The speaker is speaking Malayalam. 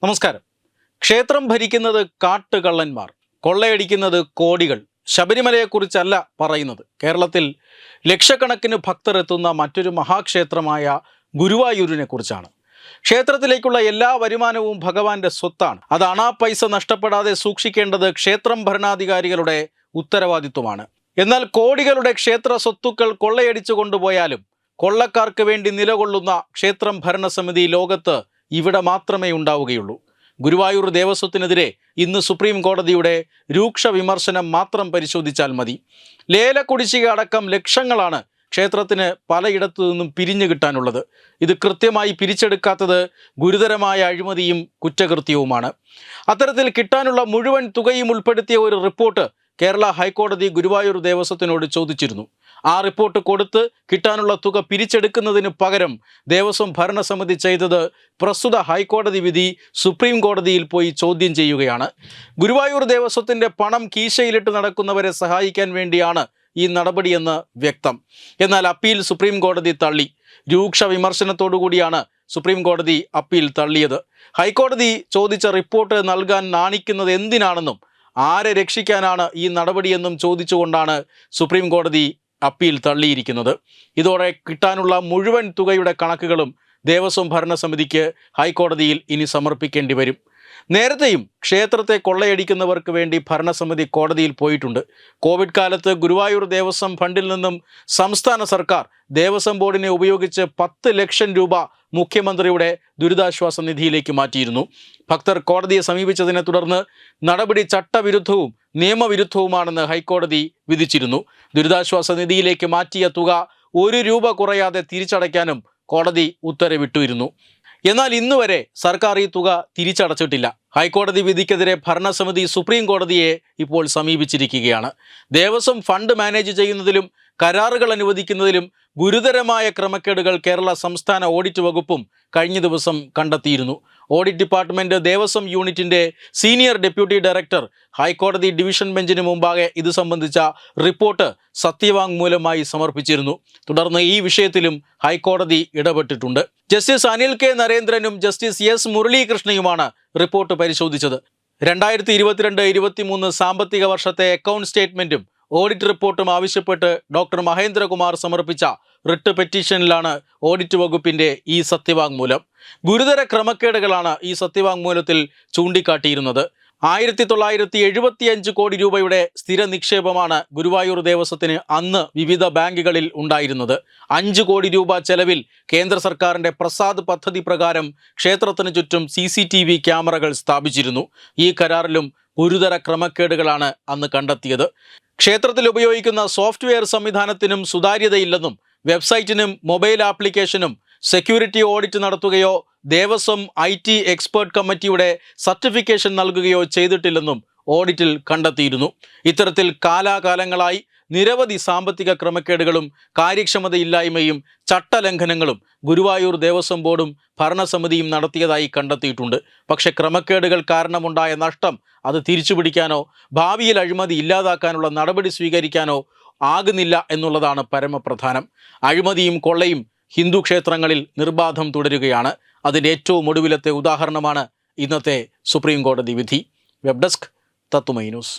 നമസ്കാരം. ക്ഷേത്രം ഭരിക്കുന്നത് കാട്ടുകള്ളന്മാർ, കൊള്ളയടിക്കുന്നത് കോടികൾ. ശബരിമലയെക്കുറിച്ചല്ല പറയുന്നത്. കേരളത്തിൽ ലക്ഷക്കണക്കിന് ഭക്തർ എത്തുന്ന മറ്റൊരു മഹാക്ഷേത്രമായ ഗുരുവായൂരിനെ കുറിച്ചാണ്. ക്ഷേത്രത്തിലേക്കുള്ള എല്ലാ വരുമാനവും ഭഗവാന്റെ സ്വത്താണ്. അത് അണാ പൈസ നഷ്ടപ്പെടാതെ സൂക്ഷിക്കേണ്ടത് ക്ഷേത്രം ഭരണാധികാരികളുടെ ഉത്തരവാദിത്വമാണ്. എന്നാൽ കോടികളുടെ ക്ഷേത്ര സ്വത്തുക്കൾ കൊള്ളയടിച്ചു കൊണ്ടുപോയാലും കൊള്ളക്കാർക്ക് വേണ്ടി നിലകൊള്ളുന്ന ക്ഷേത്രം ഭരണസമിതി ലോകത്ത് ഇവിടെ മാത്രമേ ഉണ്ടാവുകയുള്ളൂ. ഗുരുവായൂർ ദേവസ്വത്തിനെതിരെ ഇന്ന് സുപ്രീം കോടതിയുടെ രൂക്ഷ വിമർശനം മാത്രം പരിശോധിച്ചാൽ മതി. ലേല കുടിശ്ശിക അടക്കം ലക്ഷങ്ങളാണ് ക്ഷേത്രത്തിന് പലയിടത്തു നിന്നും പിരിഞ്ഞു കിട്ടാനുള്ളത്. ഇത് കൃത്യമായി പിരിച്ചെടുക്കാത്തത് ഗുരുതരമായ അഴിമതിയും കുറ്റകൃത്യവുമാണ്. അത്തരത്തിൽ കിട്ടാനുള്ള മുഴുവൻ തുകയും ഉൾപ്പെടുത്തിയ ഒരു റിപ്പോർട്ട് കേരള ഹൈക്കോടതി ഗുരുവായൂർ ദേവസ്വത്തിനോട് ചോദിച്ചിരുന്നു. ആ റിപ്പോർട്ട് കൊടുത്ത് കിട്ടാനുള്ള തുക പിരിച്ചെടുക്കുന്നതിന് പകരം ദേവസ്വം ഭരണസമിതി ചെയ്തത് പ്രസ്തുത ഹൈക്കോടതി വിധി സുപ്രീം കോടതിയിൽ പോയി ചോദ്യം ചെയ്യുകയാണ്. ഗുരുവായൂർ ദേവസ്വത്തിൻ്റെ പണം കീശയിലിട്ട് നടക്കുന്നവരെ സഹായിക്കാൻ വേണ്ടിയാണ് ഈ നടപടിയെന്ന് വ്യക്തം. എന്നാൽ അപ്പീൽ സുപ്രീം കോടതി തള്ളി. രൂക്ഷ വിമർശനത്തോടുകൂടിയാണ് സുപ്രീം കോടതി അപ്പീൽ തള്ളിയത്. ഹൈക്കോടതി ചോദിച്ച റിപ്പോർട്ട് നൽകാൻ നാണിക്കുന്നത് എന്തിനാണെന്നും ആരെ രക്ഷിക്കാനാണ് ഈ നടപടിയെന്നും ചോദിച്ചുകൊണ്ടാണ് സുപ്രീം കോടതി അപ്പീൽ തള്ളിയിരിക്കുന്നത്. ഇതോടെ കിട്ടാനുള്ള മുഴുവൻ തുകയുടെ കണക്കുകളും ദേവസ്വം ഭരണസമിതിക്ക് ഹൈക്കോടതിയിൽ ഇനി സമർപ്പിക്കേണ്ടി വരും. നേരത്തെയും ക്ഷേത്രത്തെ കൊള്ളയടിക്കുന്നവർക്ക് വേണ്ടി ഭരണസമിതി കോടതിയിൽ പോയിട്ടുണ്ട്. കോവിഡ് കാലത്ത് ഗുരുവായൂർ ദേവസ്വം ഫണ്ടിൽ നിന്നും സംസ്ഥാന സർക്കാർ ദേവസ്വം ബോർഡിനെ ഉപയോഗിച്ച് 10 ലക്ഷം രൂപ മുഖ്യമന്ത്രിയുടെ ദുരിതാശ്വാസ നിധിയിലേക്ക് മാറ്റിയിരുന്നു. ഭക്തർ കോടതിയെ സമീപിച്ചതിനെ തുടർന്ന് നടപടി ചട്ടവിരുദ്ധവും നിയമവിരുദ്ധവുമാണെന്ന് ഹൈക്കോടതി വിധിച്ചിരുന്നു. ദുരിതാശ്വാസ നിധിയിലേക്ക് മാറ്റിയ തുക 1 രൂപ കുറയാതെ തിരിച്ചടയ്ക്കാനും കോടതി ഉത്തരവിട്ടിരുന്നു. എന്നാൽ ഇന്നുവരെ സർക്കാർ ഈ തുക തിരിച്ചടച്ചിട്ടില്ല. ഹൈക്കോടതി വിധിക്കെതിരെ ഭരണസമിതി സുപ്രീം കോടതിയെ ഇപ്പോൾ സമീപിച്ചിരിക്കുകയാണ്. ദേവസ്വം ഫണ്ട് മാനേജ് ചെയ്യുന്നതിലും കരാറുകൾ അനുവദിക്കുന്നതിലും ഗുരുതരമായ ക്രമക്കേടുകൾ കേരള സംസ്ഥാന ഓഡിറ്റ് വകുപ്പും കഴിഞ്ഞ ദിവസം കണ്ടെത്തിയിരുന്നു. ഓഡിറ്റ് ഡിപ്പാർട്ട്മെൻറ്റ് ദേവസ്വം യൂണിറ്റിൻ്റെ സീനിയർ ഡെപ്യൂട്ടി ഡയറക്ടർ ഹൈക്കോടതി ഡിവിഷൻ ബെഞ്ചിന് മുമ്പാകെ ഇത് സംബന്ധിച്ച റിപ്പോർട്ട് സത്യവാങ്മൂലമായി സമർപ്പിച്ചിരുന്നു. തുടർന്ന് ഈ വിഷയത്തിലും ഹൈക്കോടതി ഇടപെട്ടിട്ടുണ്ട്. ജസ്റ്റിസ് അനിൽ കെ നരേന്ദ്രനും ജസ്റ്റിസ് എസ് മുരളീകൃഷ്ണയുമാണ് റിപ്പോർട്ട് പരിശോധിച്ചത്. 2022-23 സാമ്പത്തിക വർഷത്തെ അക്കൗണ്ട് സ്റ്റേറ്റ്മെൻറ്റും ഓഡിറ്റ് റിപ്പോർട്ടും ആവശ്യപ്പെട്ട് ഡോക്ടർ മഹേന്ദ്രകുമാർ സമർപ്പിച്ച റിട്ട് പെറ്റീഷനിലാണ് ഓഡിറ്റ് വകുപ്പിൻ്റെ ഈ സത്യവാങ്മൂലം. ഗുരുതര ക്രമക്കേടുകളാണ് ഈ സത്യവാങ്മൂലത്തിൽ ചൂണ്ടിക്കാട്ടിയിരുന്നത്. 1975 കോടി രൂപയുടെ സ്ഥിര നിക്ഷേപമാണ് ഗുരുവായൂർ ദേവസ്വത്തിന് അന്ന് വിവിധ ബാങ്കുകളിൽ ഉണ്ടായിരുന്നത്. 5 കോടി രൂപ ചെലവിൽ കേന്ദ്ര സർക്കാരിൻ്റെ പ്രസാദ് പദ്ധതി പ്രകാരം ക്ഷേത്രത്തിന് ചുറ്റും CCTV ക്യാമറകൾ സ്ഥാപിച്ചിരുന്നു. ഈ കരാറിലും ഗുരുതര ക്രമക്കേടുകളാണ് അന്ന് കണ്ടെത്തിയത്. ക്ഷേത്രത്തിൽ ഉപയോഗിക്കുന്ന സോഫ്റ്റ്വെയർ സംവിധാനത്തിനും സുതാര്യതയില്ലെന്നും വെബ്സൈറ്റിനും മൊബൈൽ ആപ്ലിക്കേഷനും സെക്യൂരിറ്റി ഓഡിറ്റ് നടത്തുകയോ ദേവസ്വം IT എക്സ്പേർട്ട് കമ്മിറ്റിയുടെ സർട്ടിഫിക്കേഷൻ നൽകുകയോ ചെയ്തിട്ടില്ലെന്നും ഓഡിറ്റിൽ കണ്ടെത്തിയിരുന്നു. ഇത്തരത്തിൽ കാലാകാലങ്ങളായി നിരവധി സാമ്പത്തിക ക്രമക്കേടുകളും കാര്യക്ഷമതയില്ലായ്മയും ചട്ടലംഘനങ്ങളും ഗുരുവായൂർ ദേവസ്വം ബോർഡും ഭരണസമിതിയും നടത്തിയതായി കണ്ടെത്തിയിട്ടുണ്ട്. പക്ഷേ ക്രമക്കേടുകൾ കാരണമുണ്ടായ നഷ്ടം അത് തിരിച്ചുപിടിക്കാനോ ഭാവിയിൽ അഴിമതി ഇല്ലാതാക്കാനുള്ള നടപടി സ്വീകരിക്കാനോ ആകുന്നില്ല എന്നുള്ളതാണ് പരമപ്രധാനം. അഴിമതിയും കൊള്ളയും ഹിന്ദു ക്ഷേത്രങ്ങളിൽ നിർബാധം തുടരുകയാണ്. അതിൻ്റെ ഏറ്റവും ഒടുവിലത്തെ ഉദാഹരണമാണ് ഇന്നത്തെ സുപ്രീം കോടതി വിധി. വെബ് ഡെസ്ക് തത്തുമൈ ന്യൂസ്.